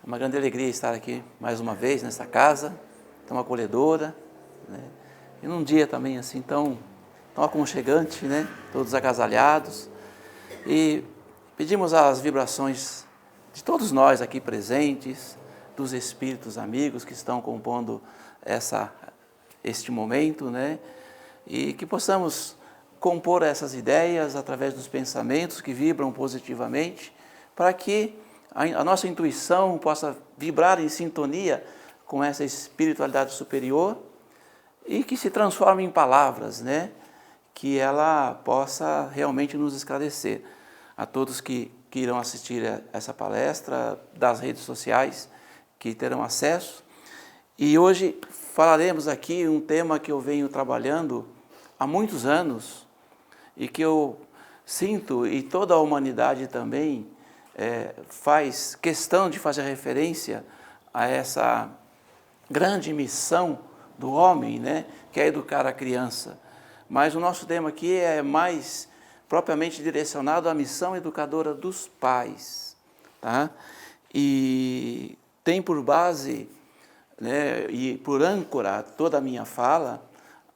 É uma grande alegria estar aqui mais uma vez nessa casa, tão acolhedora, né? E num dia também assim tão aconchegante, né? Todos agasalhados. E pedimos as vibrações de todos nós aqui presentes, dos espíritos amigos que estão compondo este momento, né? E que possamos compor essas ideias através dos pensamentos que vibram positivamente, para que a nossa intuição possa vibrar em sintonia com essa espiritualidade superior e que se transforme em palavras, né? Que ela possa realmente nos esclarecer. A todos que irão assistir a essa palestra das redes sociais, que terão acesso. E hoje falaremos aqui um tema que eu venho trabalhando há muitos anos e que eu sinto, e toda a humanidade também faz questão de fazer referência a essa grande missão do homem, né, que é educar a criança. Mas o nosso tema aqui é mais propriamente direcionado à missão educadora dos pais, tá? E tem por base, né, e por âncora toda a minha fala,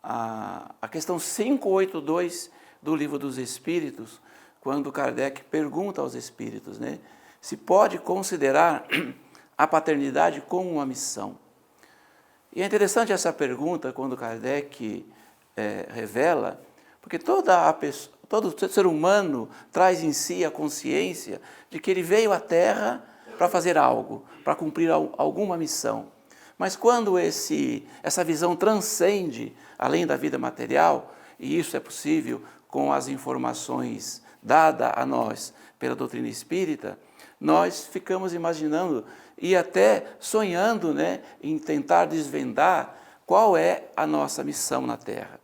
a questão 582 do Livro dos Espíritos, quando Kardec pergunta aos espíritos, né, se pode considerar a paternidade como uma missão. E é interessante essa pergunta quando Kardec revela, porque todo ser humano traz em si a consciência de que ele veio à Terra para fazer algo, para cumprir alguma missão. Mas quando essa visão transcende além da vida material, e isso é possível com as informações dadas a nós pela doutrina espírita, nós ficamos imaginando e até sonhando, né, em tentar desvendar qual é a nossa missão na Terra.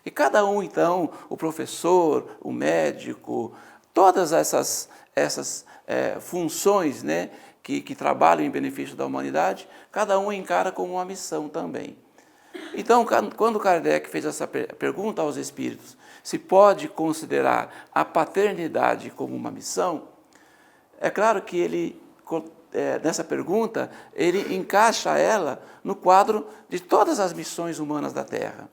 E cada um, então, o professor, o médico, todas essas funções, né, que trabalham em benefício da humanidade, cada um encara como uma missão também. Então, quando Kardec fez essa pergunta aos espíritos, se pode considerar a paternidade como uma missão, é claro que ele, nessa pergunta, ele encaixa ela no quadro de todas as missões humanas da Terra.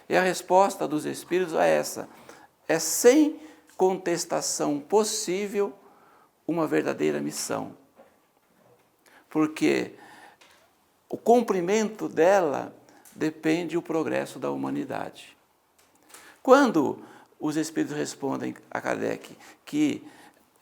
E a resposta dos espíritos é essa: é sem contestação possível uma verdadeira missão. Porque o cumprimento dela depende do progresso da humanidade. Quando os espíritos respondem a Kardec que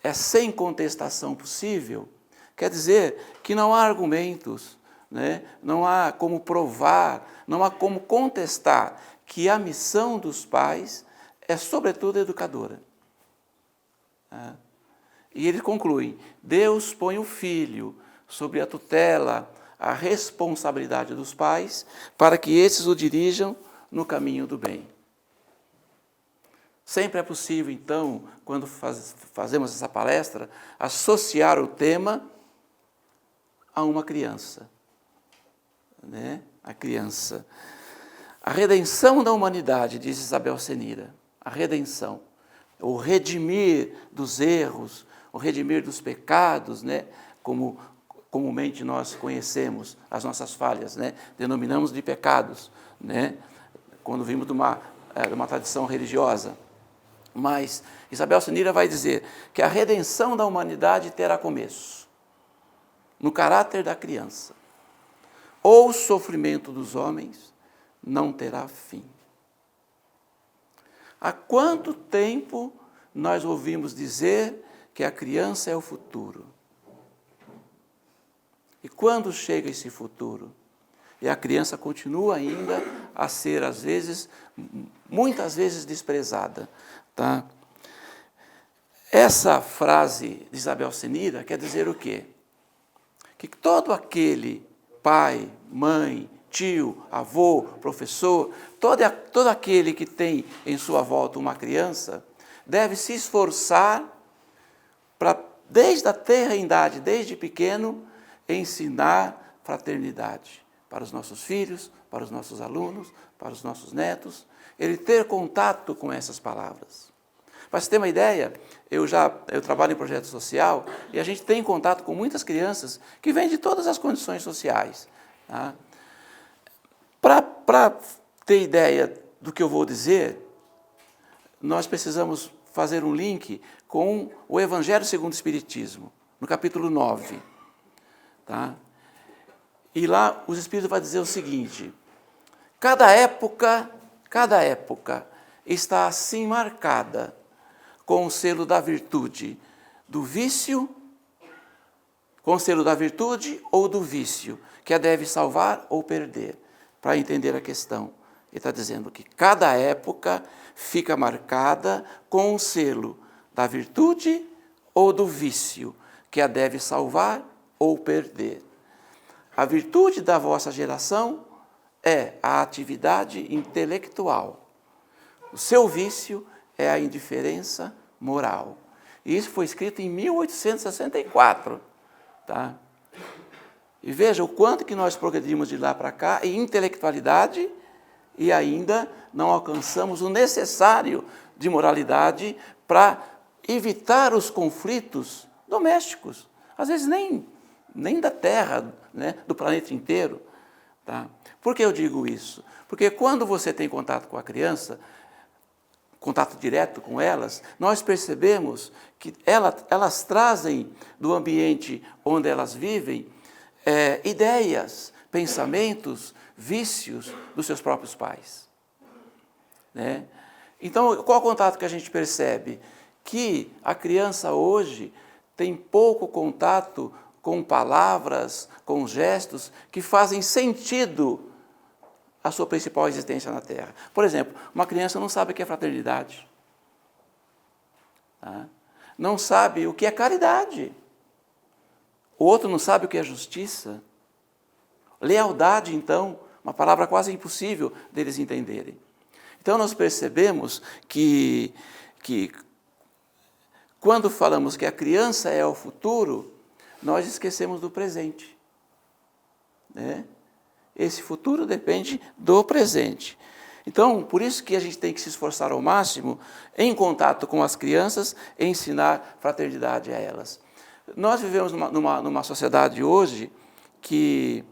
é sem contestação possível, quer dizer que não há argumentos, né? Não há como provar, não há como contestar que a missão dos pais é, sobretudo, educadora. E ele conclui: Deus põe o filho sobre a tutela, a responsabilidade dos pais, para que esses o dirijam no caminho do bem. Sempre é possível, então, quando fazemos essa palestra, associar o tema a uma criança, né? A criança. A redenção da humanidade, diz Isabel Senira, a redenção, o redimir dos erros, o redimir dos pecados, né? Como comumente nós conhecemos as nossas falhas, né? Denominamos de pecados, né? Quando vimos de uma tradição religiosa. Mas Isabel Senira vai dizer que a redenção da humanidade terá começo no caráter da criança. Ou o sofrimento dos homens não terá fim. Há quanto tempo nós ouvimos dizer que a criança é o futuro? E quando chega esse futuro? E a criança continua ainda a ser, às vezes, muitas vezes desprezada. Tá? Essa frase de Isabel Senira quer dizer o quê? Que todo aquele pai, mãe, tio, avô, professor, todo aquele que tem em sua volta uma criança, deve se esforçar para, desde a tenra-idade, desde pequeno, ensinar fraternidade para os nossos filhos, para os nossos alunos, para os nossos netos, ele ter contato com essas palavras. Para você ter uma ideia, eu trabalho em projeto social e a gente tem contato com muitas crianças que vêm de todas as condições sociais. Tá? Para ter ideia do que eu vou dizer, nós precisamos fazer um link com o Evangelho segundo o Espiritismo, no capítulo 9. Tá? E lá os Espíritos vão dizer o seguinte: cada época está assim marcada com o selo da virtude, do vício, com o selo da virtude ou do vício, que a deve salvar ou perder, para entender a questão. Ele está dizendo que cada época fica marcada com o selo da virtude ou do vício, que a deve salvar ou perder. A virtude da vossa geração é a atividade intelectual. O seu vício é a indiferença moral. E isso foi escrito em 1864. Tá? E veja o quanto que nós progredimos de lá para cá em intelectualidade e ainda não alcançamos o necessário de moralidade para evitar os conflitos domésticos. Às vezes nem da Terra, né, do planeta inteiro. Tá? Por que eu digo isso? Porque quando você tem contato com a criança, contato direto com elas, nós percebemos que elas trazem do ambiente onde elas vivem ideias, pensamentos, vícios dos seus próprios pais. Né? Então, qual é o contato que a gente percebe? Que a criança hoje tem pouco contato com palavras, com gestos que fazem sentido a sua principal existência na Terra. Por exemplo, uma criança não sabe o que é fraternidade. Tá? Não sabe o que é caridade. O outro não sabe o que é justiça. Lealdade, então, uma palavra quase impossível deles entenderem. Então, nós percebemos que quando falamos que a criança é o futuro, nós esquecemos do presente. Né? Esse futuro depende do presente. Então, por isso que a gente tem que se esforçar ao máximo em contato com as crianças e ensinar fraternidade a elas. Nós vivemos numa sociedade hoje que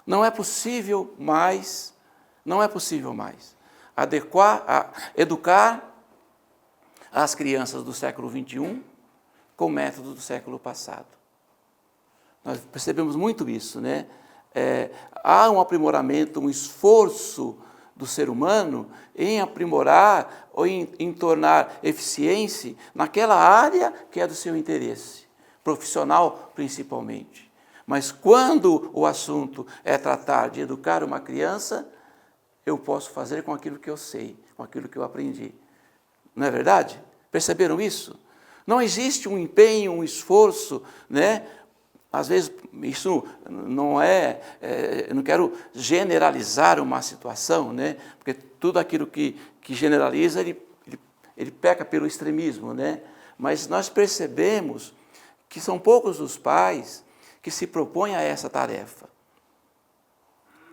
não é possível mais educar as crianças do século XXI com métodos do século passado. Nós percebemos muito isso, né? Há um aprimoramento, um esforço do ser humano em aprimorar ou em tornar eficiente naquela área que é do seu interesse, profissional principalmente. Mas quando o assunto é tratar de educar uma criança, eu posso fazer com aquilo que eu sei, com aquilo que eu aprendi. Não é verdade? Perceberam isso? Não existe um empenho, um esforço, né? Às vezes, isso não eu não quero generalizar uma situação, né? Porque tudo aquilo que generaliza, ele peca pelo extremismo, né? Mas nós percebemos que são poucos os pais que se propõem a essa tarefa,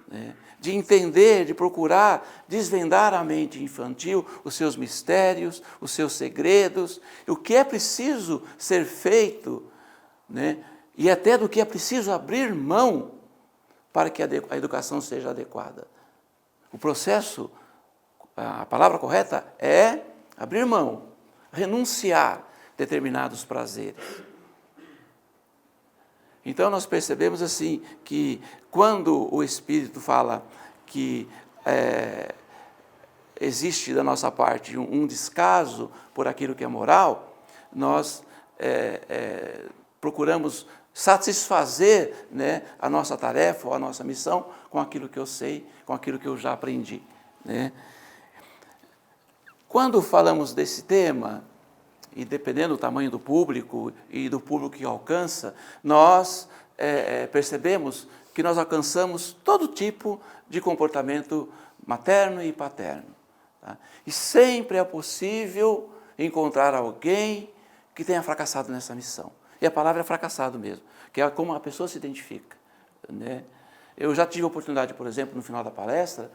né? De entender, de procurar desvendar a mente infantil, os seus mistérios, os seus segredos, o que é preciso ser feito, né? E até do que é preciso abrir mão para que a educação seja adequada. O processo, a palavra correta é abrir mão, renunciar determinados prazeres. Então nós percebemos assim que quando o Espírito fala que existe da nossa parte um descaso por aquilo que é moral, nós procuramos satisfazer, né, a nossa tarefa ou a nossa missão com aquilo que eu sei, com aquilo que eu já aprendi. Né? Quando falamos desse tema, e dependendo do tamanho do público e do público que alcança, nós percebemos que nós alcançamos todo tipo de comportamento materno e paterno. Tá? E sempre é possível encontrar alguém que tenha fracassado nessa missão. E a palavra é fracassado mesmo, que é como a pessoa se identifica. Né? Eu já tive a oportunidade, por exemplo, no final da palestra,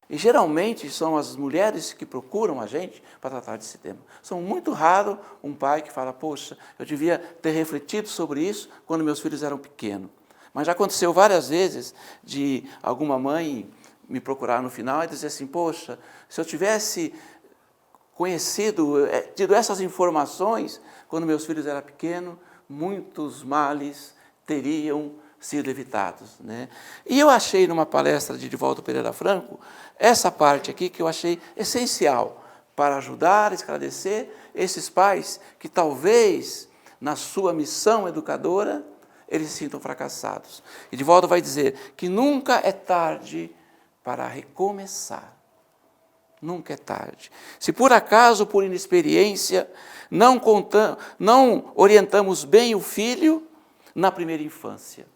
E geralmente são as mulheres que procuram a gente para tratar desse tema. São muito raro um pai que fala, poxa, eu devia ter refletido sobre isso quando meus filhos eram pequenos. Mas já aconteceu várias vezes de alguma mãe me procurar no final e dizer assim, poxa, se eu tivesse conhecido, tido essas informações quando meus filhos eram pequenos, muitos males teriam sido evitados, né? E eu achei numa palestra de Divaldo Pereira Franco, essa parte aqui que eu achei essencial para ajudar a esclarecer esses pais que talvez na sua missão educadora eles se sintam fracassados. E Divaldo vai dizer que nunca é tarde para recomeçar. Nunca é tarde. Se por acaso, por inexperiência, não orientamos bem o filho na primeira infância.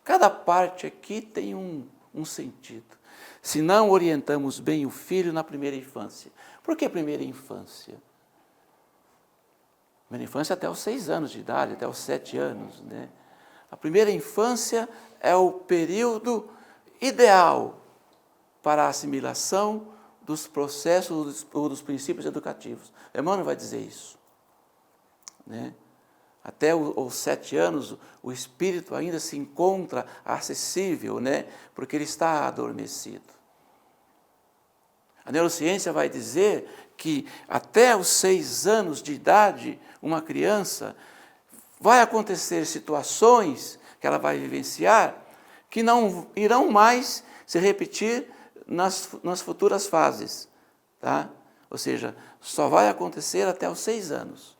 Cada parte aqui tem um sentido. Se não orientamos bem o filho na primeira infância. Por que primeira infância? Primeira infância até os 6 anos de idade, até os 7 anos, né? A primeira infância é o período ideal para a assimilação dos processos ou dos princípios educativos. Emmanuel vai dizer isso, né? Até os 7 anos, o espírito ainda se encontra acessível, né? Porque ele está adormecido. A neurociência vai dizer que até os 6 anos de idade, uma criança vai acontecer situações que ela vai vivenciar que não irão mais se repetir nas futuras fases, tá? Ou seja, só vai acontecer até os 6 anos.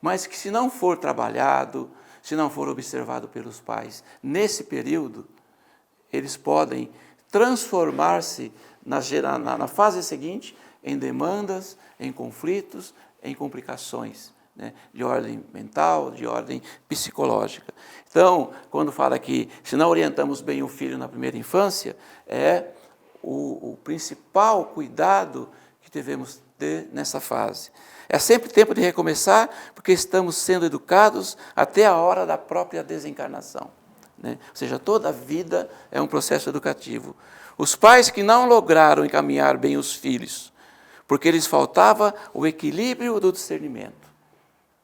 Mas que se não for trabalhado, se não for observado pelos pais nesse período, eles podem transformar-se na fase seguinte em demandas, em conflitos, em complicações, né, de ordem mental, de ordem psicológica. Então, quando fala que se não orientamos bem o filho na primeira infância, é o principal cuidado que devemos ter nessa fase. É sempre tempo de recomeçar, porque estamos sendo educados até a hora da própria desencarnação, né? Ou seja, toda a vida é um processo educativo. Os pais que não lograram encaminhar bem os filhos, porque lhes faltava o equilíbrio do discernimento.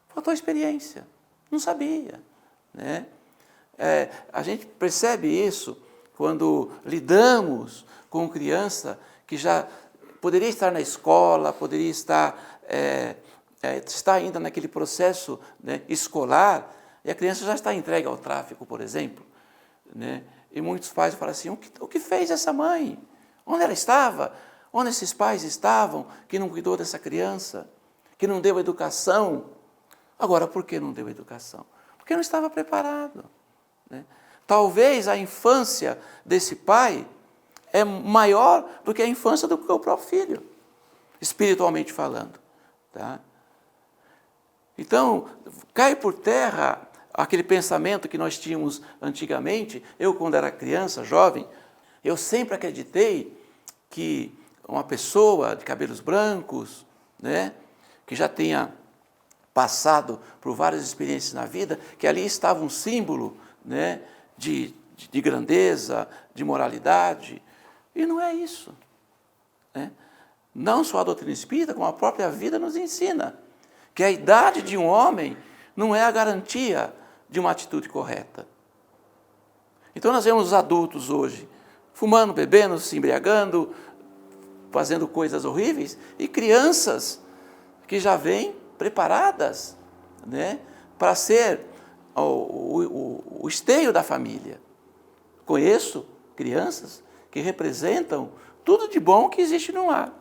Faltou experiência, não sabia, né? A gente percebe isso quando lidamos com criança que já poderia estar na escola, poderia estar está ainda naquele processo, né, escolar, e a criança já está entregue ao tráfico, por exemplo, né? E muitos pais falam assim, o que fez essa mãe? Onde ela estava? Onde esses pais estavam que não cuidou dessa criança? Que não deu educação? Agora, por que não deu educação? Porque não estava preparado, né? Talvez a infância desse pai é maior do que a infância do que o próprio filho, espiritualmente falando, tá? Então, cai por terra aquele pensamento que nós tínhamos antigamente. Eu, quando era criança, jovem, eu sempre acreditei que uma pessoa de cabelos brancos, né, que já tenha passado por várias experiências na vida, que ali estava um símbolo, né, de grandeza, de moralidade. E não é isso, né? Não só a doutrina espírita, como a própria vida nos ensina que a idade de um homem não é a garantia de uma atitude correta. Então nós vemos os adultos hoje fumando, bebendo, se embriagando, fazendo coisas horríveis, e crianças que já vêm preparadas, né, para ser o esteio da família. Conheço crianças que representam tudo de bom que existe no lar,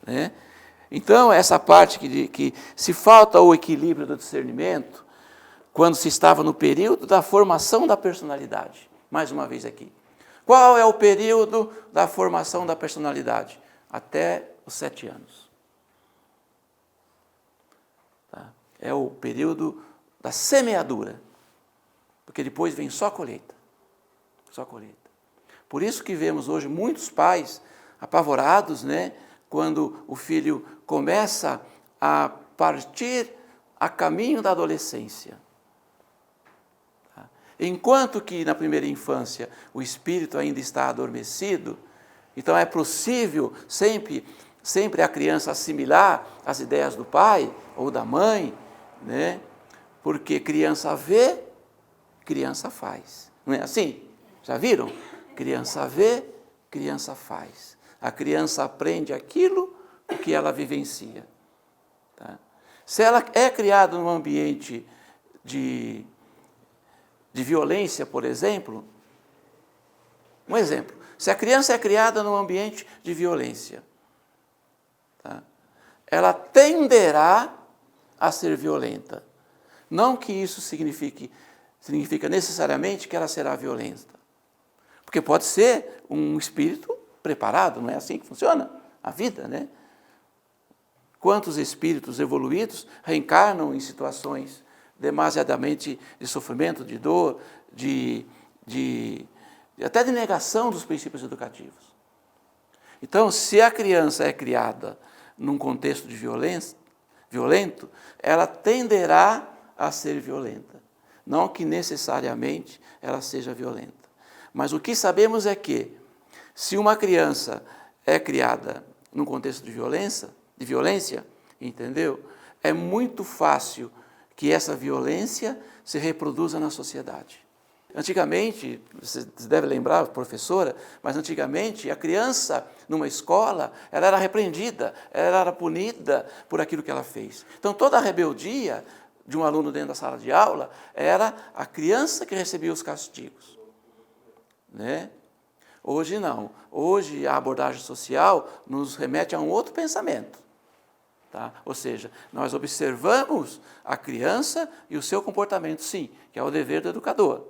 né? Então, essa parte que se falta o equilíbrio do discernimento, quando se estava no período da formação da personalidade. Mais uma vez aqui. Qual é o período da formação da personalidade? Até os 7 anos. Tá? É o período da semeadura, porque depois vem só a colheita. Só a colheita. Por isso que vemos hoje muitos pais apavorados, né, quando o filho começa a partir a caminho da adolescência. Enquanto que na primeira infância o espírito ainda está adormecido, então é possível sempre a criança assimilar as ideias do pai ou da mãe, né? Porque criança vê, criança faz. Não é assim? Já viram? Criança vê, criança faz. A criança aprende aquilo que ela vivencia. Tá? Se ela é criada num ambiente de violência, por exemplo, um exemplo, se a criança é criada num ambiente de violência, tá? Ela tenderá a ser violenta. Não que isso significa necessariamente que ela será violenta. Porque pode ser um espírito preparado, não é assim que funciona a vida, né? Quantos espíritos evoluídos reencarnam em situações demasiadamente de sofrimento, de dor, até de negação dos princípios educativos. Então, se a criança é criada num contexto de violento, ela tenderá a ser violenta. Não que necessariamente ela seja violenta. Mas o que sabemos é que, se uma criança é criada num contexto de violência, entendeu? É muito fácil que essa violência se reproduza na sociedade. Antigamente, você deve lembrar, professora, mas antigamente a criança numa escola, ela era repreendida, ela era punida por aquilo que ela fez. Então toda a rebeldia de um aluno dentro da sala de aula era a criança que recebia os castigos, né? Hoje não. Hoje a abordagem social nos remete a um outro pensamento. Tá? Ou seja, nós observamos a criança e o seu comportamento, sim, que é o dever do educador.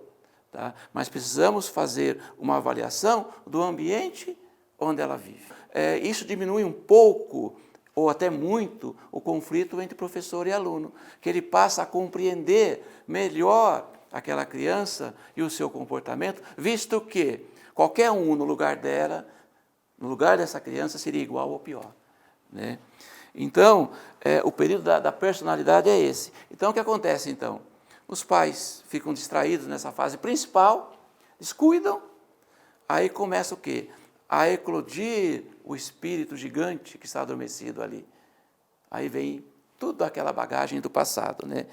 Tá? Mas precisamos fazer uma avaliação do ambiente onde ela vive. Isso diminui um pouco, ou até muito, o conflito entre professor e aluno, que ele passa a compreender melhor aquela criança e o seu comportamento, visto que qualquer um no lugar dela, no lugar dessa criança, seria igual ou pior, né? Então, o período da personalidade é esse. Então, o que acontece, então? Os pais ficam distraídos nessa fase principal, descuidam, aí começa o quê? A eclodir o espírito gigante que está adormecido ali. Aí vem toda aquela bagagem do passado, né?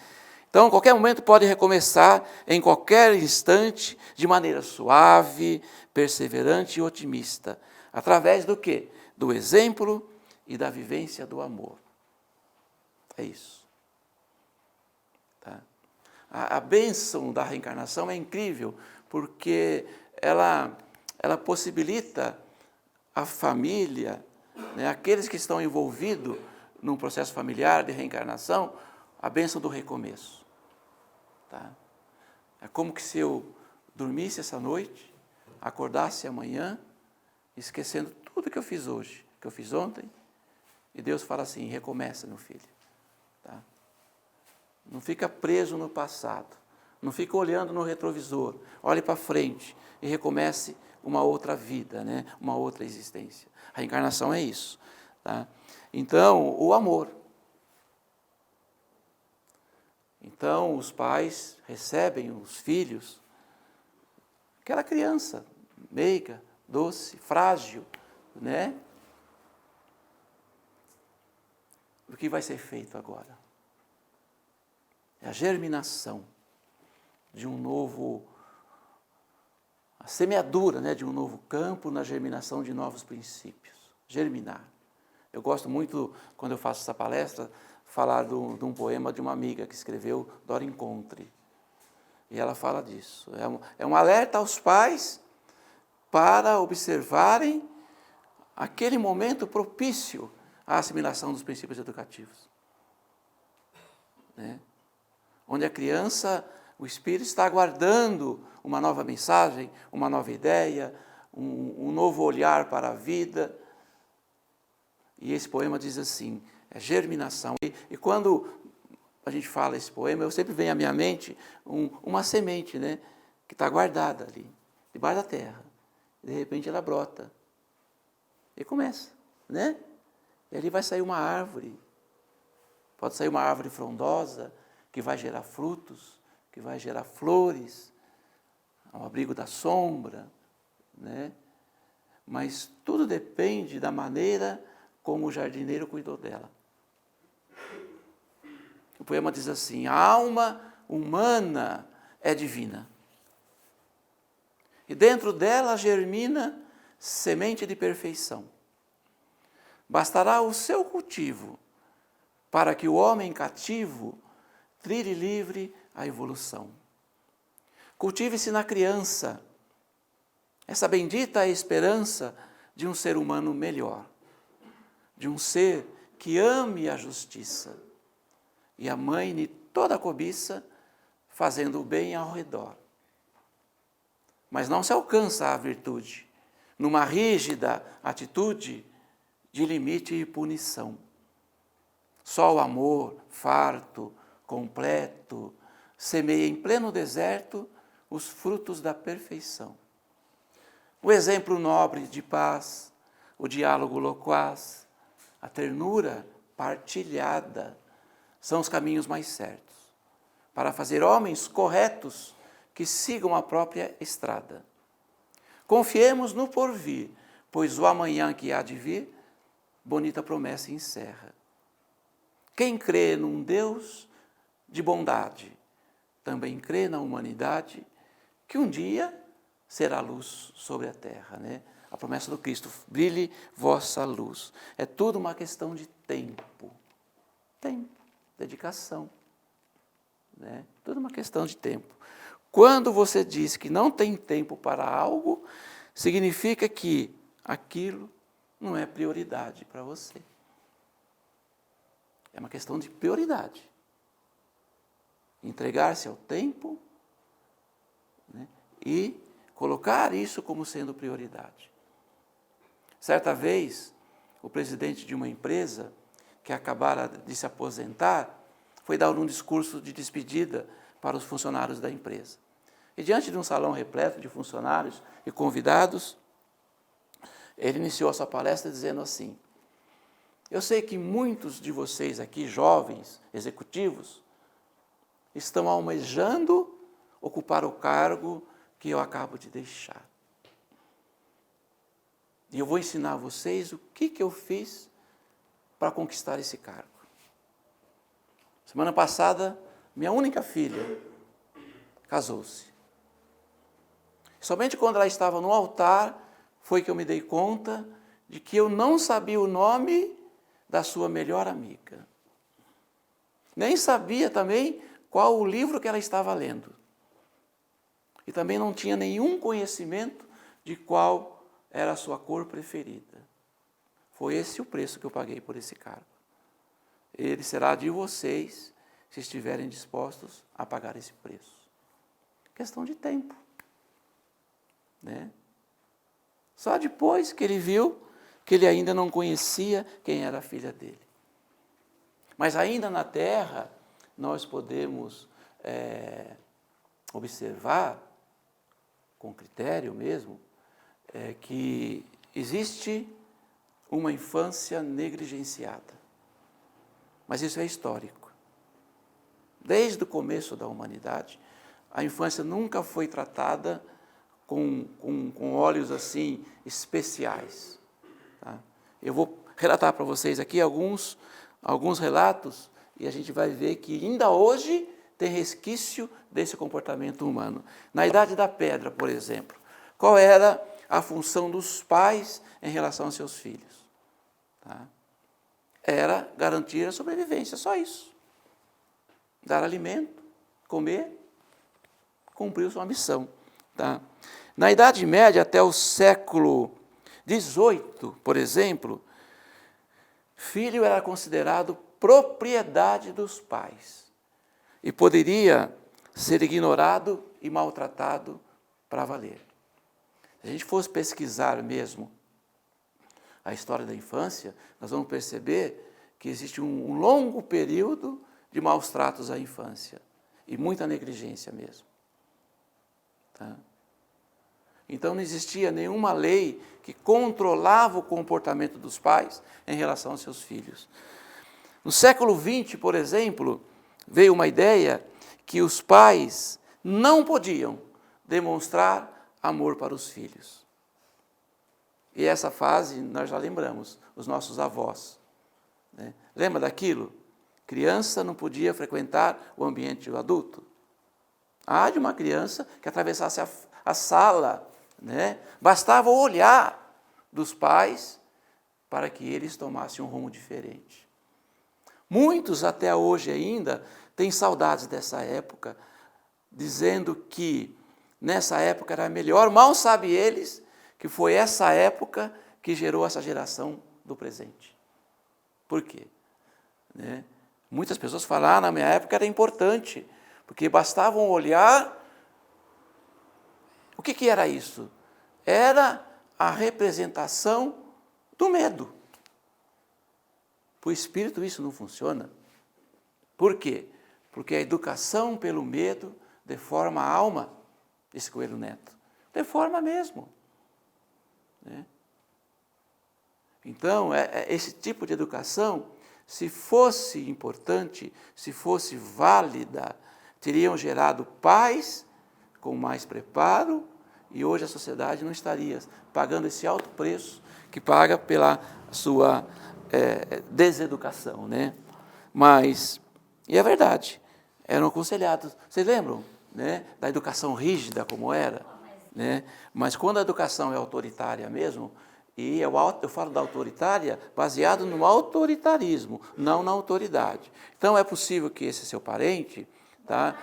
Então, em qualquer momento pode recomeçar, em qualquer instante, de maneira suave, perseverante e otimista. Através do quê? Do exemplo e da vivência do amor. É isso. Tá? A bênção da reencarnação é incrível, porque ela possibilita a família, né, aqueles que estão envolvidos num processo familiar de reencarnação, a bênção do recomeço. Tá? É como que se eu dormisse essa noite, acordasse amanhã, esquecendo tudo que eu fiz hoje, que eu fiz ontem, e Deus fala assim: recomeça, meu filho. Tá? Não fica preso no passado, não fica olhando no retrovisor, olhe para frente e recomece uma outra vida, né? Uma outra existência. A reencarnação é isso. Tá? Então, o amor. Então, os pais recebem os filhos, aquela criança meiga, doce, frágil, né? O que vai ser feito agora? É a germinação de um novo, a semeadura, né, de um novo campo na germinação de novos princípios. Germinar. Eu gosto muito, quando eu faço essa palestra, falar de um poema de uma amiga que escreveu, Dora Encontre. E ela fala disso. É um alerta aos pais para observarem aquele momento propício à assimilação dos princípios educativos. Né? Onde a criança, o espírito está aguardando uma nova mensagem, uma nova ideia, um novo olhar para a vida. E esse poema diz assim, é germinação. E quando a gente fala esse poema, eu sempre vem à minha mente uma semente, né, que está guardada ali, debaixo da terra. De repente ela brota. E começa, né? E ali vai sair uma árvore. Pode sair uma árvore frondosa, que vai gerar frutos, que vai gerar flores, ao abrigo da sombra, né? Mas tudo depende da maneira como o jardineiro cuidou dela. O poema diz assim: a alma humana é divina, e dentro dela germina semente de perfeição. Bastará o seu cultivo para que o homem cativo trilhe livre a evolução. Cultive-se na criança essa bendita esperança de um ser humano melhor, de um ser que ame a justiça e amaine toda a cobiça, fazendo o bem ao redor. Mas não se alcança a virtude numa rígida atitude de limite e punição. Só o amor farto, completo, semeia em pleno deserto os frutos da perfeição. O exemplo nobre de paz, o diálogo loquaz, a ternura partilhada são os caminhos mais certos para fazer homens corretos que sigam a própria estrada. Confiemos no porvir, pois o amanhã que há de vir, bonita promessa encerra. Quem crê num Deus de bondade, também crê na humanidade, que um dia será luz sobre a terra, né? A promessa do Cristo: brilhe vossa luz. É tudo uma questão de tempo. Tempo, dedicação, né? Tudo uma questão de tempo. Quando você diz que não tem tempo para algo, significa que aquilo não é prioridade para você. É uma questão de prioridade. Entregar-se ao tempo, né, e colocar isso como sendo prioridade. Certa vez, o presidente de uma empresa, que acabara de se aposentar, foi dar um discurso de despedida para os funcionários da empresa. E diante de um salão repleto de funcionários e convidados, ele iniciou a sua palestra dizendo assim: eu sei que muitos de vocês aqui, jovens, executivos, estão almejando ocupar o cargo que eu acabo de deixar. E eu vou ensinar a vocês o que eu fiz para conquistar esse cargo. Semana passada, minha única filha casou-se. Somente quando ela estava no altar foi que eu me dei conta de que eu não sabia o nome da sua melhor amiga. Nem sabia também qual o livro que ela estava lendo. E também não tinha nenhum conhecimento de qual era a sua cor preferida. Foi esse o preço que eu paguei por esse cargo. Ele será de vocês, se estiverem dispostos a pagar esse preço. Questão de tempo, né? Só depois que ele viu que ele ainda não conhecia quem era a filha dele. Mas ainda na terra, nós podemos observar, com critério mesmo, que existe uma infância negligenciada. Mas isso é histórico. Desde o começo da humanidade, a infância nunca foi tratada com olhos assim especiais. Tá? Eu vou relatar para vocês aqui alguns relatos e a gente vai ver que ainda hoje tem resquício desse comportamento humano. Na Idade da Pedra, por exemplo, qual era a função dos pais em relação aos seus filhos? Tá? Era garantir a sobrevivência, só isso. Dar alimento, comer, cumprir sua missão. Tá? Na Idade Média, até o século XVIII, por exemplo, filho era considerado propriedade dos pais e poderia ser ignorado e maltratado para valer. Se a gente fosse pesquisar mesmo a história da infância, nós vamos perceber que existe um longo período de maus tratos à infância e muita negligência mesmo. Tá? Então não existia nenhuma lei que controlava o comportamento dos pais em relação aos seus filhos. No século XX, por exemplo, veio uma ideia que os pais não podiam demonstrar amor para os filhos. E essa fase nós já lembramos, os nossos avós. Né? Lembra daquilo? Criança não podia frequentar o ambiente do adulto. Há de uma criança que atravessasse a sala, né? Bastava o olhar dos pais para que eles tomassem um rumo diferente. Muitos até hoje ainda têm saudades dessa época, dizendo que nessa época era melhor, mal sabem eles que foi essa época que gerou essa geração do presente. Por quê? Né? Muitas pessoas falam, na minha época era importante, porque bastava um olhar. O que era isso? Era a representação do medo. Para o espírito isso não funciona. Por quê? Porque a educação pelo medo deforma a alma, disse Coelho Neto. Deforma mesmo. Né? Então, esse tipo de educação, se fosse importante, se fosse válida, teriam gerado pais com mais preparo e hoje a sociedade não estaria pagando esse alto preço que paga pela sua deseducação, né? Mas, e é verdade, eram aconselhados. Vocês lembram, né, da educação rígida como era? Né? Mas quando a educação é autoritária mesmo, e eu falo da autoritária baseado no autoritarismo, não na autoridade. Então é possível que esse seu parente, tá,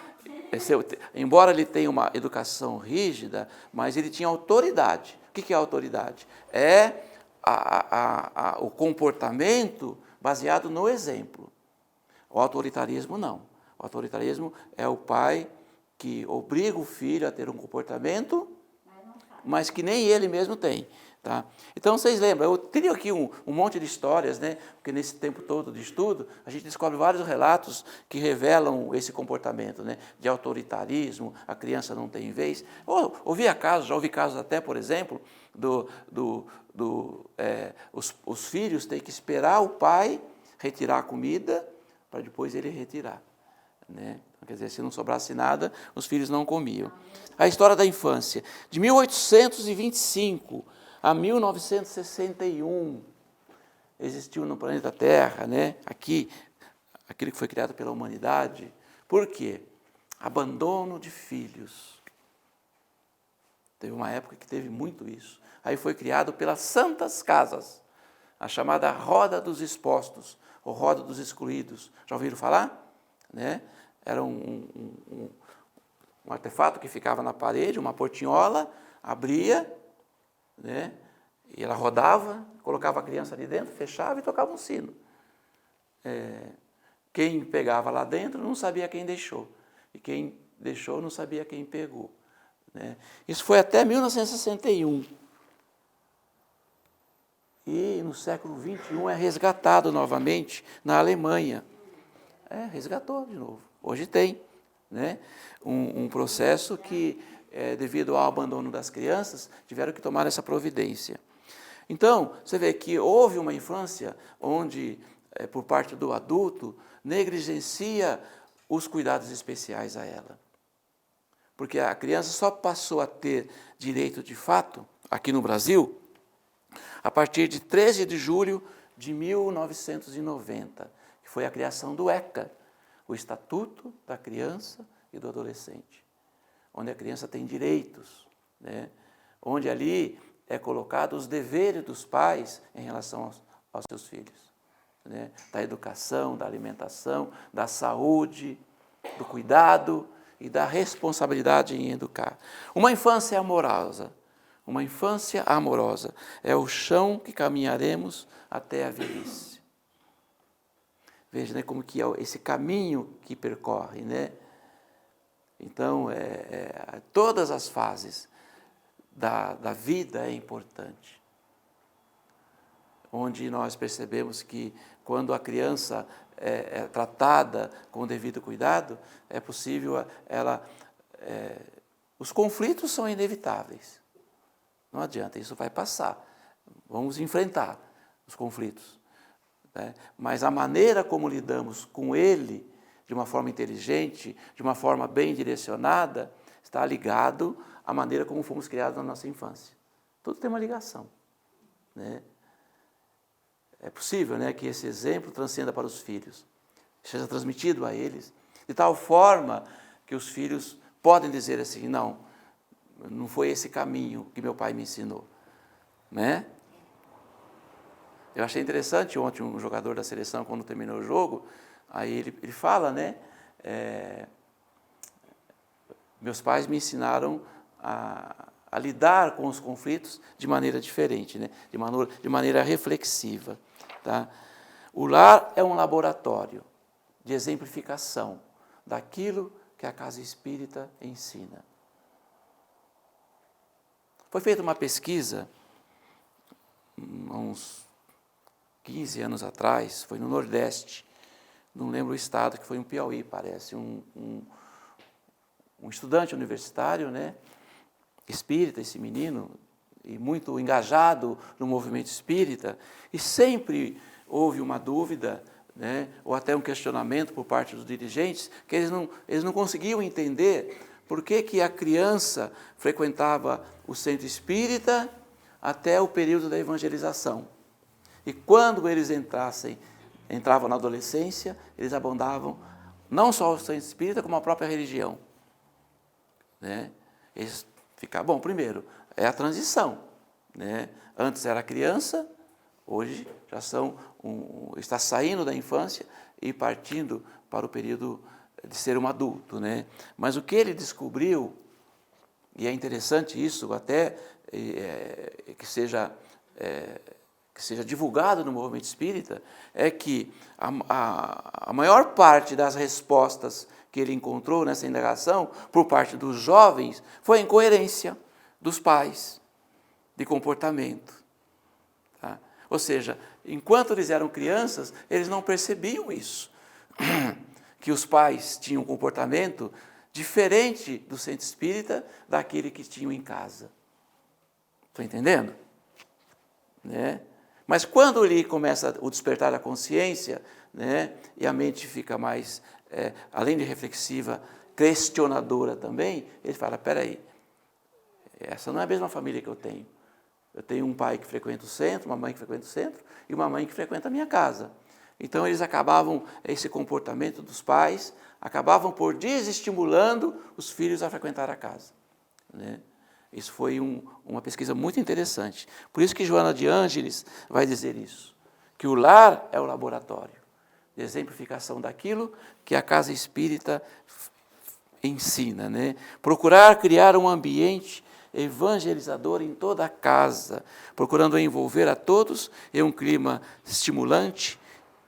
embora ele tenha uma educação rígida, mas ele tinha autoridade. O que é autoridade? É o comportamento baseado no exemplo. O autoritarismo não. O autoritarismo é o pai que obriga o filho a ter um comportamento, mas que nem ele mesmo tem. Tá? Então, vocês lembram, eu teria aqui um monte de histórias, né? Porque nesse tempo todo de estudo, a gente descobre vários relatos que revelam esse comportamento, né? De autoritarismo, a criança não tem vez. Já ouvi casos até, por exemplo, os filhos têm que esperar o pai retirar a comida para depois ele retirar. Né? Quer dizer, se não sobrasse nada, os filhos não comiam. A história da infância. De 1825 a 1961, existiu no planeta Terra, né? Aqui, aquilo que foi criado pela humanidade. Por quê? Abandono de filhos. Teve uma época que teve muito isso. Aí foi criado pelas santas casas, a chamada roda dos expostos, ou roda dos excluídos. Já ouviram falar? Né? Era um artefato que ficava na parede, uma portinhola, abria, né? E ela rodava, colocava a criança ali dentro, fechava e tocava um sino. Quem pegava lá dentro não sabia quem deixou, e quem deixou não sabia quem pegou. Né? Isso foi até 1961. E no século XXI é resgatado novamente na Alemanha. Resgatou de novo. Hoje tem, né, um processo que, devido ao abandono das crianças, tiveram que tomar essa providência. Então, você vê que houve uma infância onde, por parte do adulto, negligencia os cuidados especiais a ela. Porque a criança só passou a ter direito de fato, aqui no Brasil, a partir de 13 de julho de 1990, que foi a criação do ECA, o Estatuto da Criança e do Adolescente, onde a criança tem direitos, né? Onde ali é colocado os deveres dos pais em relação aos seus filhos, né? Da educação, da alimentação, da saúde, do cuidado e da responsabilidade em educar. Uma infância amorosa é o chão que caminharemos até a velhice. Veja, né, como que é esse caminho que percorre, né? Então, todas as fases da vida é importante. Onde nós percebemos que quando a criança é tratada com o devido cuidado, é possível os conflitos são inevitáveis. Não adianta, isso vai passar. Vamos enfrentar os conflitos. Né? Mas a maneira como lidamos com ele, de uma forma inteligente, de uma forma bem direcionada, está ligado à maneira como fomos criados na nossa infância. Tudo tem uma ligação, né? É possível, né, que esse exemplo transcenda para os filhos, seja transmitido a eles, de tal forma que os filhos podem dizer assim, não foi esse caminho que meu pai me ensinou, né? Eu achei interessante ontem um jogador da seleção, quando terminou o jogo, aí ele fala, né, meus pais me ensinaram a lidar com os conflitos de maneira diferente, né, de maneira reflexiva. Tá? O lar é um laboratório de exemplificação daquilo que a casa espírita ensina. Foi feita uma pesquisa, há uns 15 anos atrás, foi no Nordeste, não lembro o estado, que foi em Piauí, parece, um estudante universitário, né, espírita, esse menino, e muito engajado no movimento espírita, e sempre houve uma dúvida, né, ou até um questionamento por parte dos dirigentes, que eles não conseguiam entender por que a criança frequentava o centro espírita até o período da evangelização. E quando eles entravam na adolescência, eles abandonavam não só o centro espírita, como a própria religião. Né? Eles ficavam, bom, primeiro, é a transição. Né? Antes era criança, hoje já está saindo da infância e partindo para o período de ser um adulto. Né? Mas o que ele descobriu, e é interessante isso, até que seja divulgado no movimento espírita, é que a maior parte das respostas que ele encontrou nessa indagação, por parte dos jovens, foi a incoerência dos pais, de comportamento. Tá? Ou seja, enquanto eles eram crianças, eles não percebiam isso, que os pais tinham um comportamento diferente do centro espírita daquele que tinham em casa. Estão entendendo? Né? Mas quando ele começa o despertar da consciência, né, e a mente fica mais, além de reflexiva, questionadora também, ele fala, espera aí, essa não é a mesma família que eu tenho. Eu tenho um pai que frequenta o centro, uma mãe que frequenta o centro e uma mãe que frequenta a minha casa. Então eles acabavam, esse comportamento dos pais, acabavam por desestimulando os filhos a frequentar a casa. Né? Isso foi uma pesquisa muito interessante. Por isso que Joana de Ângeles vai dizer isso, que o lar é o laboratório de exemplificação daquilo que a casa espírita ensina. Né? Procurar criar um ambiente evangelizador em toda a casa, procurando envolver a todos em um clima estimulante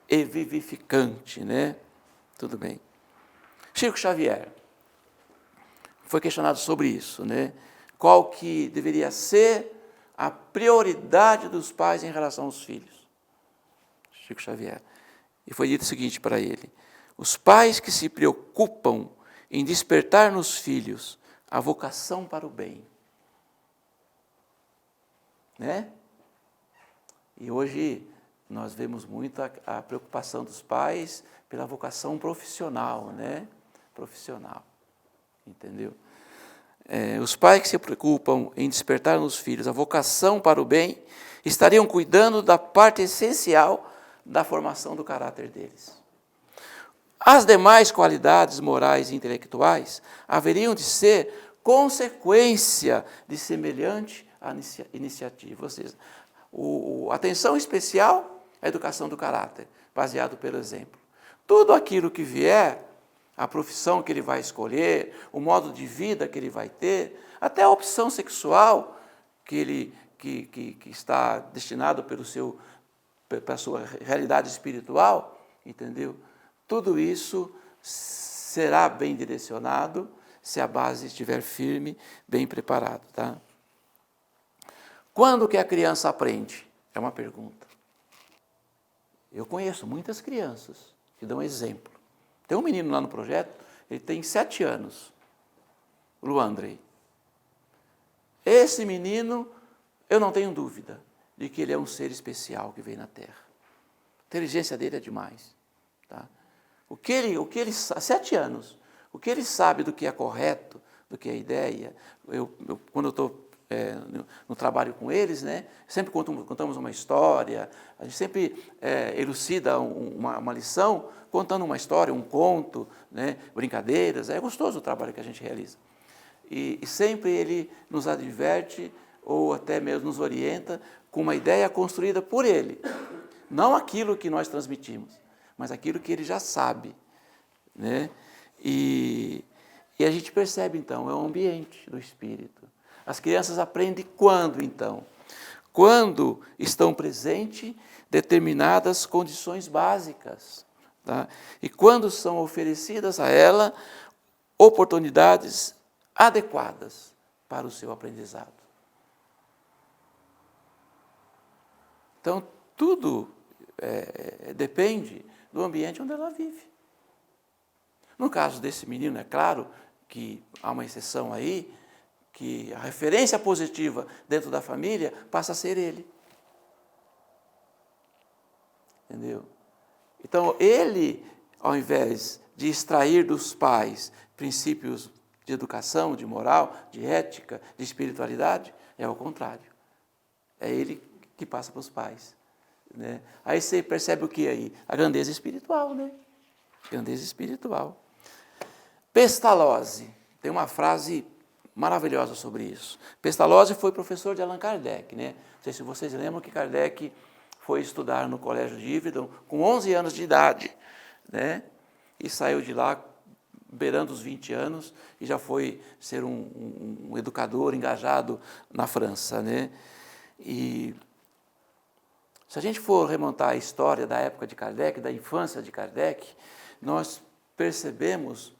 e vivificante. Né? Tudo bem. Chico Xavier foi questionado sobre isso, né? Qual que deveria ser a prioridade dos pais em relação aos filhos? Chico Xavier. E foi dito o seguinte para ele: os pais que se preocupam em despertar nos filhos a vocação para o bem. Né? E hoje nós vemos muito a preocupação dos pais pela vocação profissional, né? Profissional, entendeu? Os pais que se preocupam em despertar nos filhos a vocação para o bem estariam cuidando da parte essencial da formação do caráter deles. As demais qualidades morais e intelectuais haveriam de ser consequência de semelhante iniciativa, ou seja, atenção especial à educação do caráter, baseado pelo exemplo. Tudo aquilo que vier, a profissão que ele vai escolher, o modo de vida que ele vai ter, até a opção sexual que está destinado pela sua realidade espiritual, entendeu? Tudo isso será bem direcionado se a base estiver firme, bem preparada. Tá? Quando que a criança aprende? É uma pergunta. Eu conheço muitas crianças que dão exemplo. Tem um menino lá no projeto, ele tem 7 anos, o Luandrei. Esse menino, eu não tenho dúvida de que ele é um ser especial que veio na Terra. A inteligência dele é demais. Tá? O que ele, 7 anos, o que ele sabe do que é correto, do que a ideia. Quando eu estou no trabalho com eles, né, sempre contamos uma história, a gente sempre elucida uma lição contando uma história, um conto, né, brincadeiras. É gostoso o trabalho que a gente realiza. E sempre ele nos adverte ou até mesmo nos orienta com uma ideia construída por ele. Não aquilo que nós transmitimos, mas aquilo que ele já sabe, né? E a gente percebe, então, é o ambiente do espírito. As crianças aprendem quando, então? Quando estão presentes determinadas condições básicas, tá? E quando são oferecidas a ela oportunidades adequadas para o seu aprendizado. Então, tudo depende do ambiente onde ela vive. No caso desse menino, é claro que há uma exceção aí, que a referência positiva dentro da família passa a ser ele. Entendeu? Então, ele, ao invés de extrair dos pais princípios de educação, de moral, de ética, de espiritualidade, é ao contrário. É ele que passa para os pais. Né? Aí você percebe o que aí? A grandeza espiritual, né? Grandeza espiritual. Pestalozzi, tem uma frase maravilhosa sobre isso. Pestalozzi foi professor de Allan Kardec, né? Não sei se vocês lembram que Kardec foi estudar no Colégio de Yverdon com 11 anos de idade, né? E saiu de lá beirando os 20 anos e já foi ser um educador engajado na França, né? E se a gente for remontar a história da época de Kardec, da infância de Kardec, nós percebemos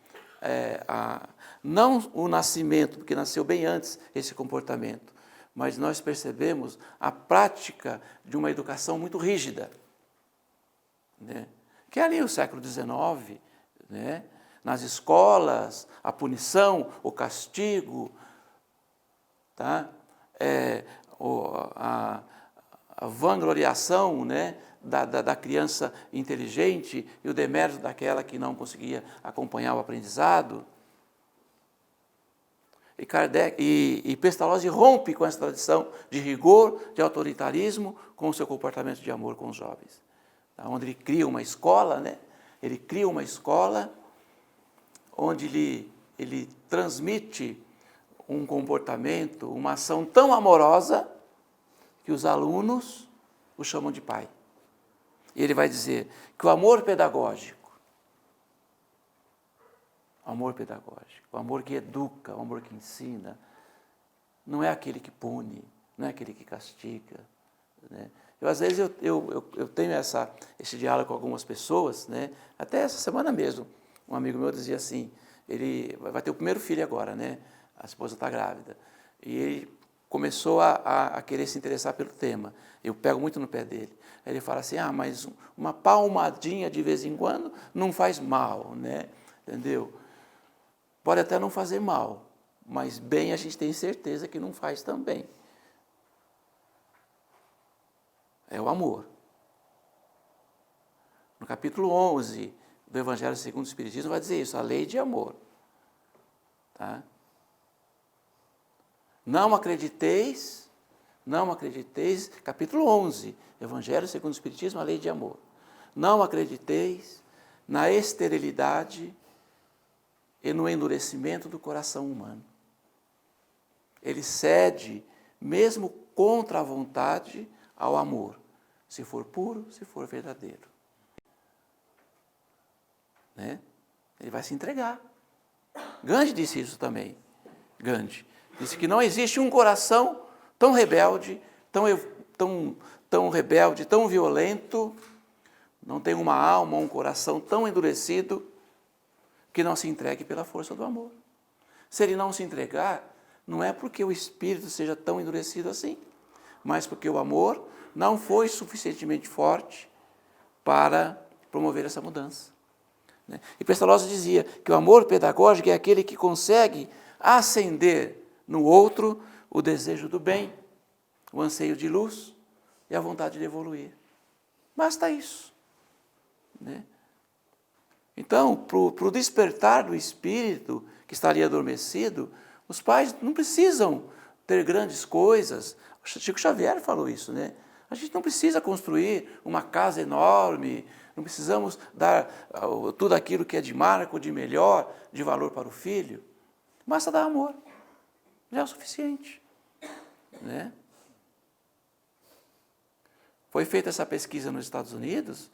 não o nascimento, porque nasceu bem antes esse comportamento, mas nós percebemos a prática de uma educação muito rígida, né? Que é ali no século XIX, né? Nas escolas, a punição, o castigo, tá? A vangloriação, né, da criança inteligente e o demérito daquela que não conseguia acompanhar o aprendizado. E Pestalozzi rompe com essa tradição de rigor, de autoritarismo, com o seu comportamento de amor com os jovens. Onde ele cria uma escola, né? Ele cria uma escola onde ele transmite um comportamento, uma ação tão amorosa que os alunos o chamam de pai. E ele vai dizer que o amor pedagógico, o amor que educa, o amor que ensina, não é aquele que pune, não é aquele que castiga, né? Às vezes eu tenho esse diálogo com algumas pessoas, né? Até essa semana mesmo, um amigo meu dizia assim, ele vai ter o primeiro filho agora, né? A esposa está grávida, e ele começou a querer se interessar pelo tema. Eu pego muito no pé dele. Aí ele fala assim, mas uma palmadinha de vez em quando não faz mal, né? Entendeu? Pode até não fazer mal, mas bem a gente tem certeza que não faz também. É o amor. No capítulo 11 do Evangelho segundo o Espiritismo vai dizer isso, a lei de amor. Tá? Não acrediteis, capítulo 11, Evangelho segundo o Espiritismo, a lei de amor. Não acrediteis na esterilidade e no endurecimento do coração humano. Ele cede, mesmo contra a vontade, ao amor, se for puro, se for verdadeiro. Né? Ele vai se entregar. Gandhi disse isso também. Gandhi disse que não existe um coração tão rebelde, tão rebelde, tão violento, não tem uma alma, um coração tão endurecido, que não se entregue pela força do amor. Se ele não se entregar, não é porque o espírito seja tão endurecido assim, mas porque o amor não foi suficientemente forte para promover essa mudança. E Pestalozzi dizia que o amor pedagógico é aquele que consegue acender no outro o desejo do bem, o anseio de luz e a vontade de evoluir. Basta isso. Né? Então, para o despertar do espírito, que está ali adormecido, os pais não precisam ter grandes coisas. O Chico Xavier falou isso, né? A gente não precisa construir uma casa enorme, não precisamos dar tudo aquilo que é de marca, de melhor, de valor para o filho. Basta dar amor, já é o suficiente, né? Foi feita essa pesquisa nos Estados Unidos,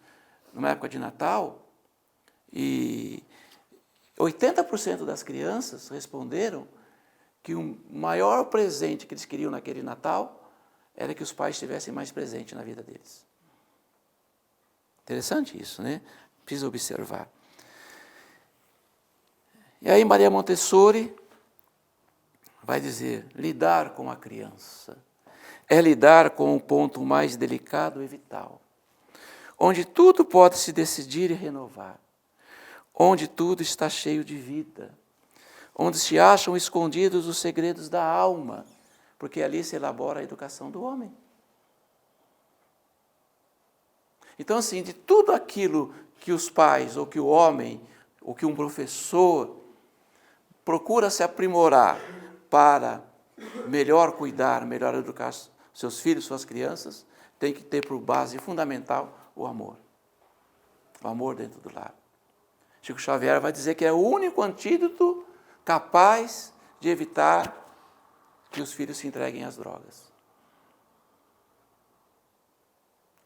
numa época de Natal, e 80% das crianças responderam que o maior presente que eles queriam naquele Natal era que os pais estivessem mais presentes na vida deles. Interessante isso, né? Precisa observar. E aí Maria Montessori vai dizer, lidar com a criança é lidar com o ponto mais delicado e vital, onde tudo pode se decidir e renovar, onde tudo está cheio de vida, onde se acham escondidos os segredos da alma, porque ali se elabora a educação do homem. Então, assim, de tudo aquilo que os pais, ou que o homem, ou que um professor procura se aprimorar para melhor cuidar, melhor educar seus filhos, suas crianças, tem que ter por base fundamental o amor. O amor dentro do lar. Chico Xavier vai dizer que é o único antídoto capaz de evitar que os filhos se entreguem às drogas.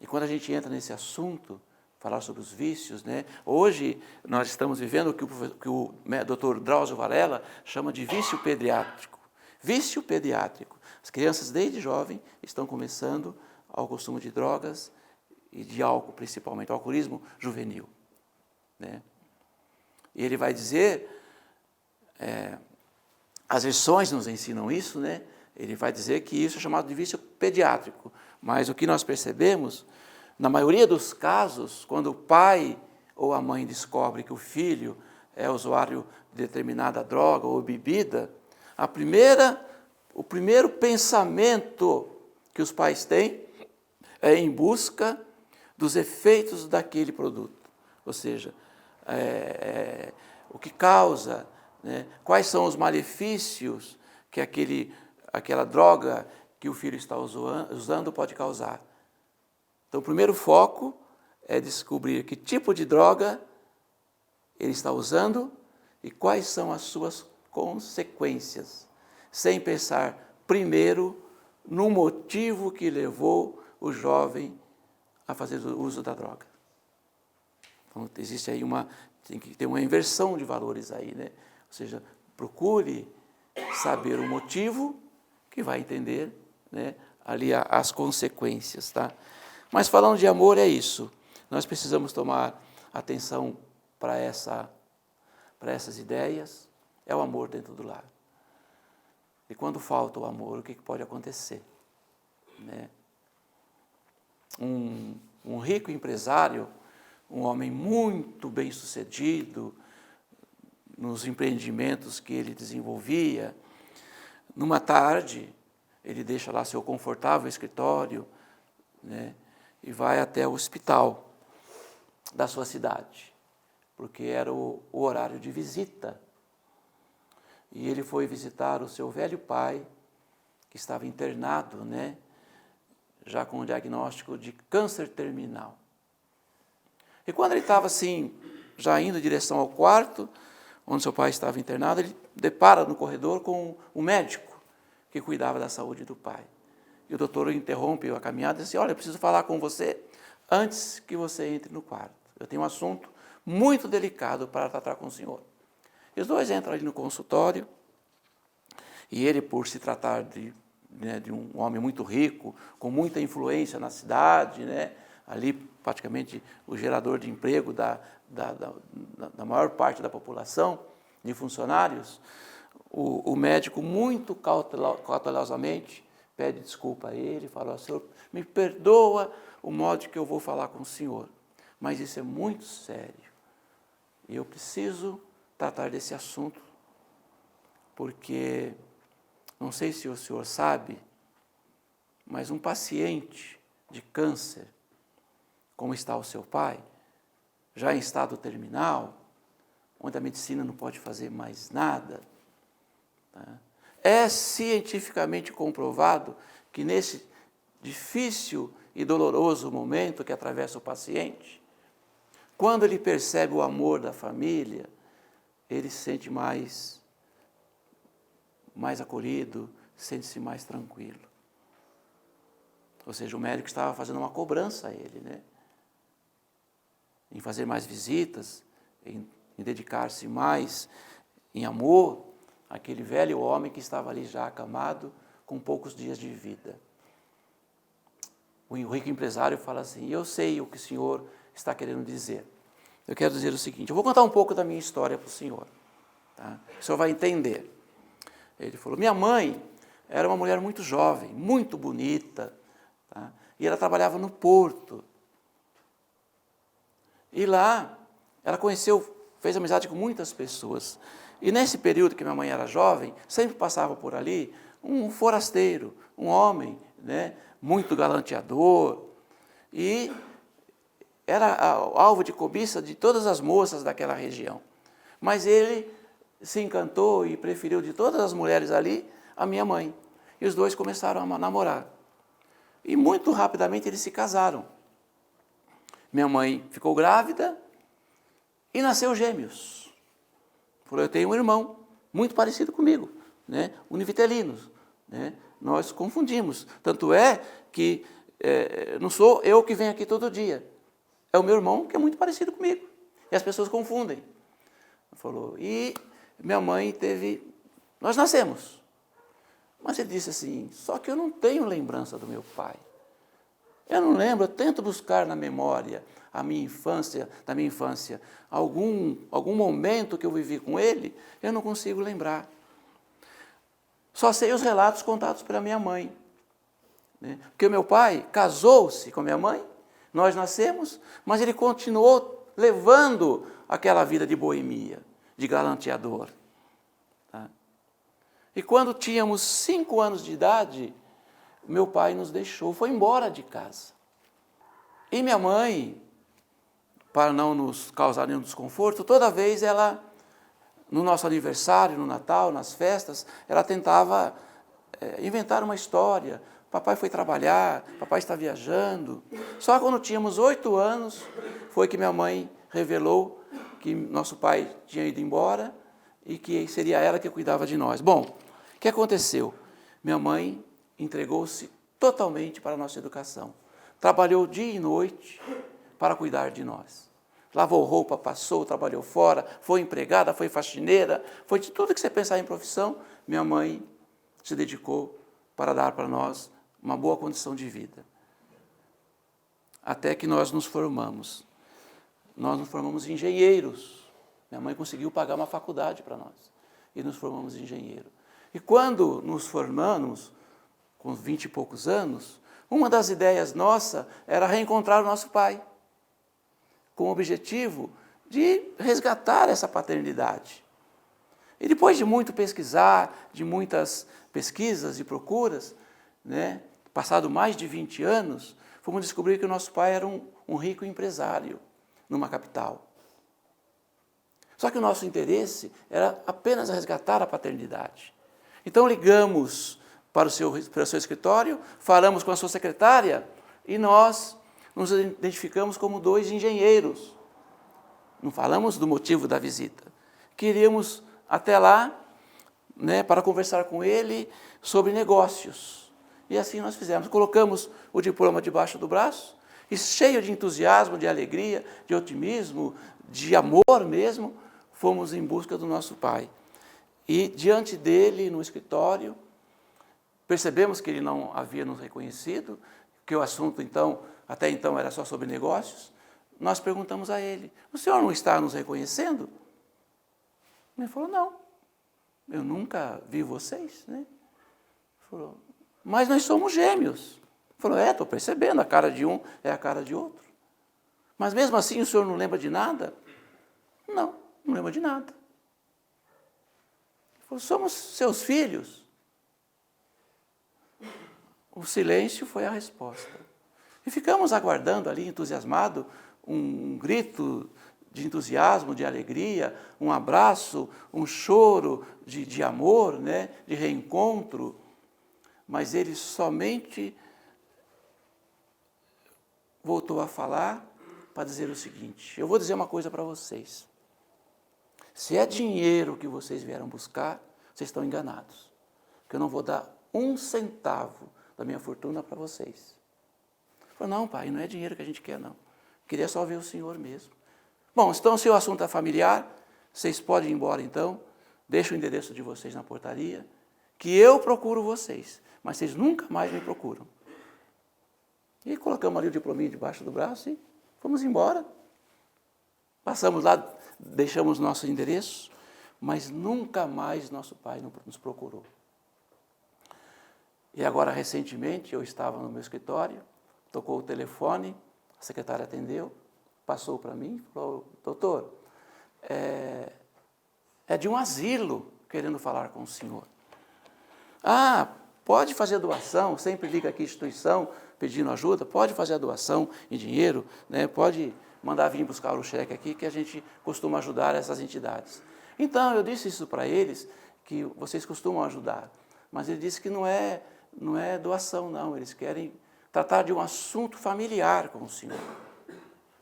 E quando a gente entra nesse assunto, falar sobre os vícios, né? Hoje nós estamos vivendo o que o Dr. Drauzio Varela chama de vício pediátrico. Vício pediátrico. As crianças, desde jovem, estão começando ao consumo de drogas e de álcool, principalmente, o alcoolismo juvenil, né? E ele vai dizer, as lições nos ensinam isso, né? Ele vai dizer que isso é chamado de vício pediátrico, mas o que nós percebemos, na maioria dos casos, quando o pai ou a mãe descobre que o filho é usuário de determinada droga ou bebida, o primeiro pensamento que os pais têm é em busca dos efeitos daquele produto. Ou seja, o que causa, né, quais são os malefícios que aquela droga que o filho está usando pode causar. Então, o primeiro foco é descobrir que tipo de droga ele está usando e quais são as suas consequências, sem pensar primeiro no motivo que levou o jovem a fazer o uso da droga. Então, existe aí tem que ter uma inversão de valores aí, né? Ou seja, procure saber o motivo que vai entender, né, ali as consequências, tá? Mas falando de amor é isso. Nós precisamos tomar atenção para essas ideias. É o amor dentro do lar. E quando falta o amor, o que pode acontecer, né? Um rico empresário, um homem muito bem-sucedido nos empreendimentos que ele desenvolvia, numa tarde, ele deixa lá seu confortável escritório, né, e vai até o hospital da sua cidade, porque era o horário de visita. E ele foi visitar o seu velho pai, que estava internado, né, já com o diagnóstico de câncer terminal. E quando ele estava assim, já indo em direção ao quarto, onde seu pai estava internado, ele depara no corredor com o médico que cuidava da saúde do pai. E o doutor interrompe a caminhada e diz assim, olha, eu preciso falar com você antes que você entre no quarto. Eu tenho um assunto muito delicado para tratar com o senhor. E os dois entram ali no consultório, e ele, por se tratar de um homem muito rico, com muita influência na cidade, né, ali praticamente o gerador de emprego da maior parte da população, de funcionários, o médico, muito cautelosamente, pede desculpa a ele, fala, senhor, me perdoa o modo que eu vou falar com o senhor, mas isso é muito sério, e eu preciso tratar desse assunto, porque, não sei se o senhor sabe, mas um paciente de câncer, como está o seu pai, já em estado terminal, onde a medicina não pode fazer mais nada. Tá? É cientificamente comprovado que nesse difícil e doloroso momento que atravessa o paciente, quando ele percebe o amor da família, ele se sente mais acolhido, sente-se mais tranquilo. Ou seja, o médico estava fazendo uma cobrança a ele, né? Em fazer mais visitas, em dedicar-se mais em amor àquele velho homem que estava ali já acamado, com poucos dias de vida. O rico empresário fala assim: eu sei o que o senhor está querendo dizer. Eu quero dizer o seguinte, eu vou contar um pouco da minha história para o senhor. Tá? O senhor vai entender. Ele falou, minha mãe era uma mulher muito jovem, muito bonita, tá? E ela trabalhava no porto. E lá, ela fez amizade com muitas pessoas. E nesse período que minha mãe era jovem, sempre passava por ali um forasteiro, um homem, né, muito galanteador, e era alvo de cobiça de todas as moças daquela região. Mas ele se encantou e preferiu de todas as mulheres ali a minha mãe. E os dois começaram a namorar. E muito rapidamente eles se casaram. Minha mãe ficou grávida e nasceu gêmeos. Falou, eu tenho um irmão muito parecido comigo, né? Univitelinos. Né? Nós confundimos. Tanto é que não sou eu que venho aqui todo dia. É o meu irmão que é muito parecido comigo. E as pessoas confundem. Falou, e minha mãe nós nascemos. Mas ele disse assim, só que eu não tenho lembrança do meu pai. Eu não lembro, eu tento buscar na memória da minha infância, algum momento que eu vivi com ele, eu não consigo lembrar. Só sei os relatos contados pela minha mãe. Né? Porque o meu pai casou-se com a minha mãe, nós nascemos, mas ele continuou levando aquela vida de boemia, de galanteador. Tá? E quando tínhamos 5 anos de idade, meu pai nos deixou, foi embora de casa. E minha mãe, para não nos causar nenhum desconforto, toda vez ela, no nosso aniversário, no Natal, nas festas, ela tentava inventar uma história. Papai foi trabalhar, papai está viajando. Só quando tínhamos 8 anos, foi que minha mãe revelou que nosso pai tinha ido embora e que seria ela que cuidava de nós. Bom, o que aconteceu? Minha mãe entregou-se totalmente para a nossa educação. Trabalhou dia e noite para cuidar de nós. Lavou roupa, passou, trabalhou fora, foi empregada, foi faxineira, foi de tudo que você pensar em profissão, minha mãe se dedicou para dar para nós uma boa condição de vida. Até que nós nos formamos. Nós nos formamos engenheiros. Minha mãe conseguiu pagar uma faculdade para nós. E nos formamos engenheiros. E quando nos formamos, com 20 e poucos anos, uma das ideias nossa era reencontrar o nosso pai, com o objetivo de resgatar essa paternidade. E depois de muito pesquisar, de muitas pesquisas e procuras, né, passado mais de 20 anos, fomos descobrir que o nosso pai era um rico empresário numa capital. Só que o nosso interesse era apenas resgatar a paternidade. Então ligamos para o seu escritório, falamos com a sua secretária e nós nos identificamos como 2 engenheiros. Não falamos do motivo da visita. Queríamos até lá, né, para conversar com ele sobre negócios. E assim nós fizemos. Colocamos o diploma debaixo do braço e, cheio de entusiasmo, de alegria, de otimismo, de amor mesmo, fomos em busca do nosso pai. E diante dele, no escritório, percebemos que ele não havia nos reconhecido, que o assunto até então era só sobre negócios. Nós perguntamos a ele, o senhor não está nos reconhecendo? Ele falou, não, eu nunca vi vocês. Né? Ele falou, mas nós somos gêmeos. Ele falou, estou percebendo, a cara de um é a cara de outro. Mas mesmo assim o senhor não lembra de nada? Não lembro de nada. Ele falou, somos seus filhos. O silêncio foi a resposta. E ficamos aguardando ali, entusiasmado, um grito de entusiasmo, de alegria, um abraço, um choro de amor, né? De reencontro, mas ele somente voltou a falar para dizer o seguinte: eu vou dizer uma coisa para vocês. Se é dinheiro que vocês vieram buscar, vocês estão enganados. Porque eu não vou dar 1 centavo da minha fortuna para vocês. Eu falei, não, pai, não é dinheiro que a gente quer, não. Queria só ver o senhor mesmo. Bom, então se o assunto é familiar, vocês podem ir embora então. Deixo o endereço de vocês na portaria, que eu procuro vocês, mas vocês nunca mais me procuram. E colocamos ali o diplominha debaixo do braço e fomos embora. Passamos lá, deixamos nosso endereço, mas nunca mais nosso pai nos procurou. E agora, recentemente, eu estava no meu escritório, tocou o telefone, a secretária atendeu, passou para mim e falou, doutor, é de um asilo querendo falar com o senhor. Ah, pode fazer doação, sempre liga aqui instituição pedindo ajuda, pode fazer a doação em dinheiro, né? Pode mandar vir buscar o cheque aqui, que a gente costuma ajudar essas entidades. Então, eu disse isso para eles, que vocês costumam ajudar, mas ele disse que não é doação, não, eles querem tratar de um assunto familiar com o senhor.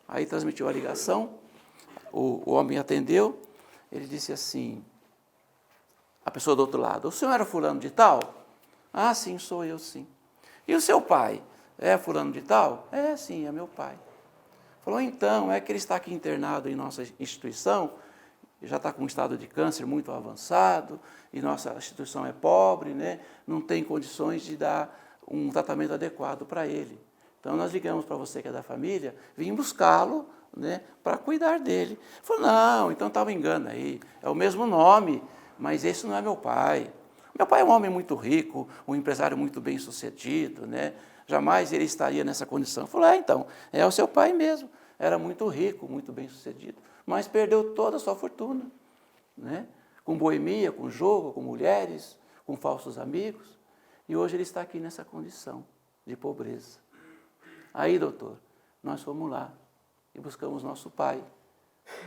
Aí transmitiu a ligação, o homem atendeu, ele disse assim, a pessoa do outro lado, o senhor era fulano de tal? Ah, sim, sou eu, sim. E o seu pai? É fulano de tal? É, sim, é meu pai. Falou, então, é que ele está aqui internado em nossa instituição, já está com um estado de câncer muito avançado, e nossa instituição é pobre, né? Não tem condições de dar um tratamento adequado para ele. Então, nós ligamos para você que é da família, vim buscá-lo, né, para cuidar dele. Falou, não, então estava engano aí, é o mesmo nome, mas esse não é meu pai. Meu pai é um homem muito rico, um empresário muito bem sucedido, né? Jamais ele estaria nessa condição. Falou, então, é o seu pai mesmo, era muito rico, muito bem sucedido, mas perdeu toda a sua fortuna, né? Com boemia, com jogo, com mulheres, com falsos amigos, e hoje ele está aqui nessa condição de pobreza. Aí, doutor, nós fomos lá e buscamos nosso pai,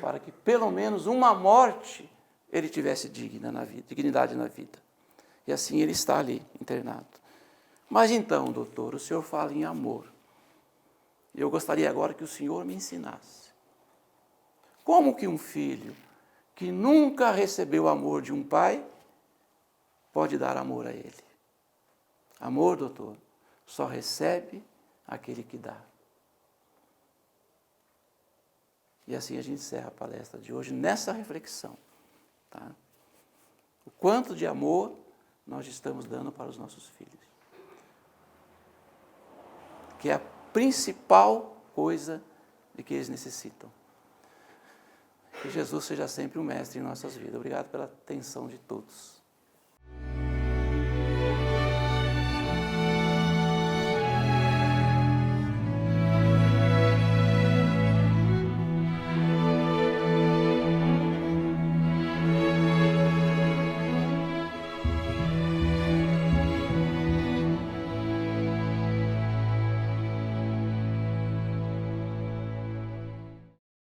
para que pelo menos uma morte ele tivesse dignidade na vida. E assim ele está ali, internado. Mas então, doutor, o senhor fala em amor. E eu gostaria agora que o senhor me ensinasse. Como que um filho que nunca recebeu amor de um pai pode dar amor a ele? Amor, doutor, só recebe aquele que dá. E assim a gente encerra a palestra de hoje nessa reflexão. Tá? O quanto de amor nós estamos dando para os nossos filhos. Que é a principal coisa de que eles necessitam. Que Jesus seja sempre o mestre em nossas vidas. Obrigado pela atenção de todos.